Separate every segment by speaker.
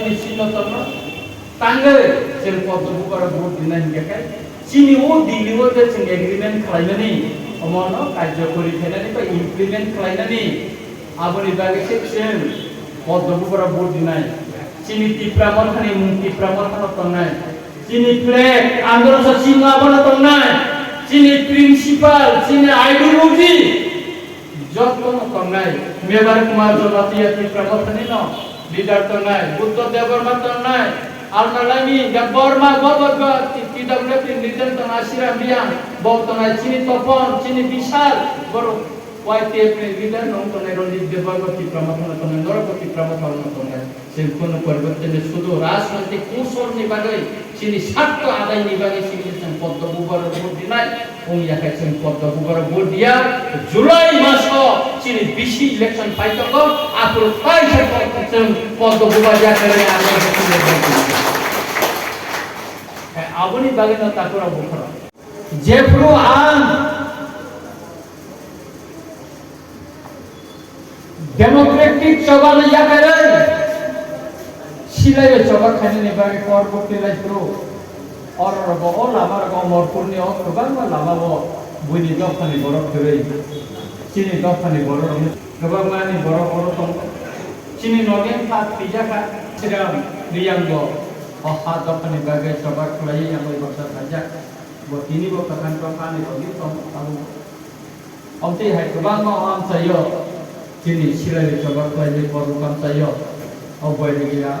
Speaker 1: sini sino tono tanggal sel foto bukara vote dinan gakai sini o dili o te sing agreement khlainani omono karyokori thenani ba implement khlainani aboni bage section foto bukara vote dinai sini tipramon khani mung tipramon khano tongnai sini flag andolon sa singa abona tongnai sini principal sini ideology যত্ন করনাই মেবার কুমার জনতিয়া ত্রিপ্রামত নিন leader তো নাই বুদ্ধ দেববর্মা তো নাই আলনালামি দেববর্মা গবগ পিডব্লিউপি নির্দেশ তো আশিরাম বিয়ান বর্তমানে চিনি তপন চিনি বিশাল বড় ওয়াইটিএফ লিডার নন তো নাই রঞ্জিত দেববর্মা ত্রিপ্রামত তো নাই নরপতি ত্রিপ্রামত তো নাই সে কোন পরিবর্তনে শুধু রাজনৈতিক কৌশল নিবাগে চিনি স্বার্থ আদায় নিবাগে চিনি পদ্ম বুবর ভোট দিনাই Ungya kaisen foto bukara vote dia Julai maso sini bisi election fight ko apro fight ko kaisen foto bukara dia kare anga sini hai aboni bagena takura bukara jefru an democratic chobal ya kare silai choba khani ne bage kor korte lai pro और रगो लामा रगो मोरपुरनि ओ गोबां लामा बो बुनि दफानि बरफ थरै चिनि दफानि बरफ गोबां मानि बरफ दं चिनि नगेन फा पिजाखा सिराम रियांगो ओ हा दफानि बागे सबा खलाई आमै बसा थाजा बो तिनि बो कान तो कानि बगि दं आबो अमति हाय गोबां आम चायो चिनि सिलाय सबा खलाई बरफ काम चायो ओ बयनि गया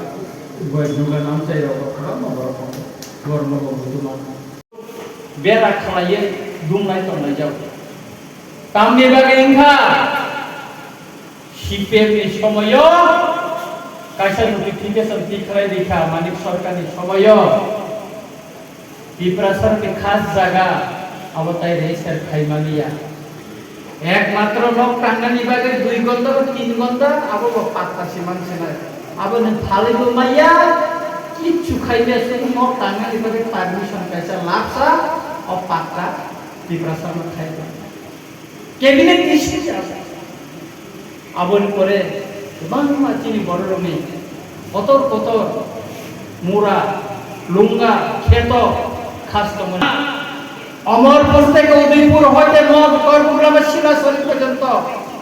Speaker 1: बय दुगा नाम चायो गोबां बरफ গরম বন্ধুমান বেরা খালায়ে দুমলাই তনাই যাও তামনি বাগে ইংখা সিপিএমনি সময় কাইসা নোটিফিকেশন দিখাই দেখা মানিক সরকারের সময় বিপ্রাসারকে খাস জায়গা অবতাই রেসের খাইমালিয়া একমাত্র নক টাঙ্গানি বাগে 2 ঘন্টা বা 3 ঘন্টা আবো পাত্তা সীমান সেনা আবো ফালিবো মাইয়া किच्छु खाइले चाहिँ म टाङ्गाले पनि पार्मिसन कैसा लाग्छ अब पात्रा तिब्रासम्म खाइन्छ क्याबिनेट डिसिजन আবন করে বাংলা চিনি বড় রমি কতর কতর মুরা লুঙ্গা ক্ষেত খাস তমন অমরপুর থেকে উদয়পুর হইতে মত করপুরামে শিলাচরি পর্যন্ত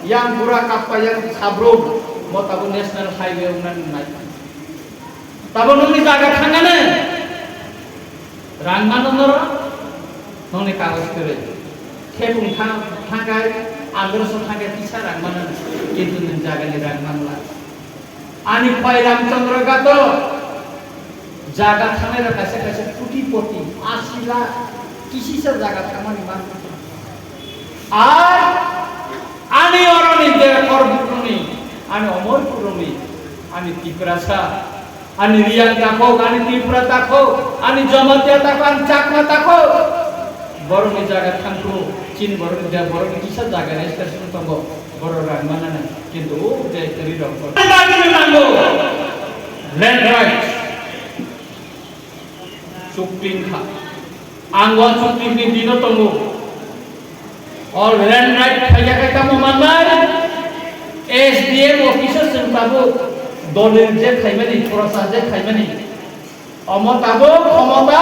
Speaker 1: ইয়াং বুড়া কাপ্পা ইয়াং সাবরুম মতাবু ন্যাশনাল হাইওয়ে উন্নয়ন নাই তাবো ননি জায়গা থাঙ্গানে রাংমানন্দর ননি কাগজ করে খেপুং থাঙ্গায় আন্দরস থাঙ্গে পিছা রাংমানন কিন্তু জায়গানি রাংমানলা আনি কয় রামচন্দ্র গাত জায়গা থাঙ্গের কাছে কাছে কোটিপতি 80 লাখ কিসিসা জায়গা থামানি মান আর আনি অরনি দে করবুনি আনি অমরপুরনি আনি Tripurasa ani riang takho ani tripura takho ani jamatia takho ani chakma takho boroni jaga thangko chin boroni ja boroni kisa jaga ne station tongo boro rangmana na kintu je teri rokko nango land right supreme kha angwan supreme ni dino tongo all land right khaya ka kamu manai SDM officer sentabo দলের যে খাইমানি প্রশাসন যে খাইমানি অমতাবো ক্ষমতা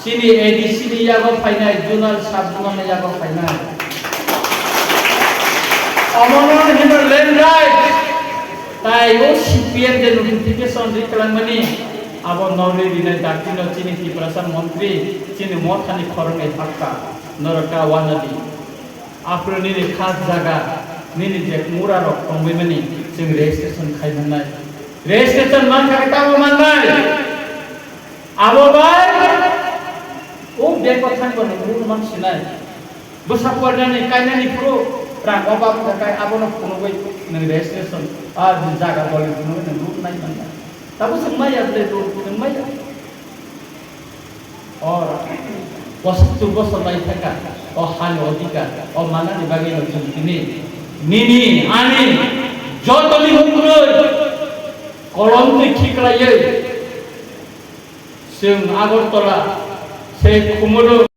Speaker 1: চিনি ADC নিয়াগো ফাইনাই zonal sub zonal নিয়াগো ফাইনাই অমনন হিমার ল্যান্ড রাইট তাই ও সিপিএম যে নোটিফিকেশন রিকলামনি আবো নরে দিনে দাকিনো চিনি ত্রিপুরাসার মন্ত্রী চিনি মথানি খরঙ্গে থাকা নরকা ওয়ানাদি আপ্রনি খাস জায়গা নিনি যে মুরা রক কমবেমানি जों रेजिस्ट्रेशन खाइमनाय रेजिस्ट्रेशन मान खाइताबो माननाय आबो बाय ओ बे कथान बने मुर मानसिनाय बोसा पडनानै कायनानि प्रो रां अबाब थाखाय आबोनो फनबाय नों रेजिस्ट्रेशन आ जागा बले फनबाय नों रुट नाय माननाय ताबो जों माया दे जों माया और 75 বছর লাই থাকা ও হানি অধিকার ও মানানি বাগে নতুন তিনি নিনি আনি যতনি হংগ্রৈ কলমনি ঠিকরাইयै जों আগরতলা সেই কুমুরু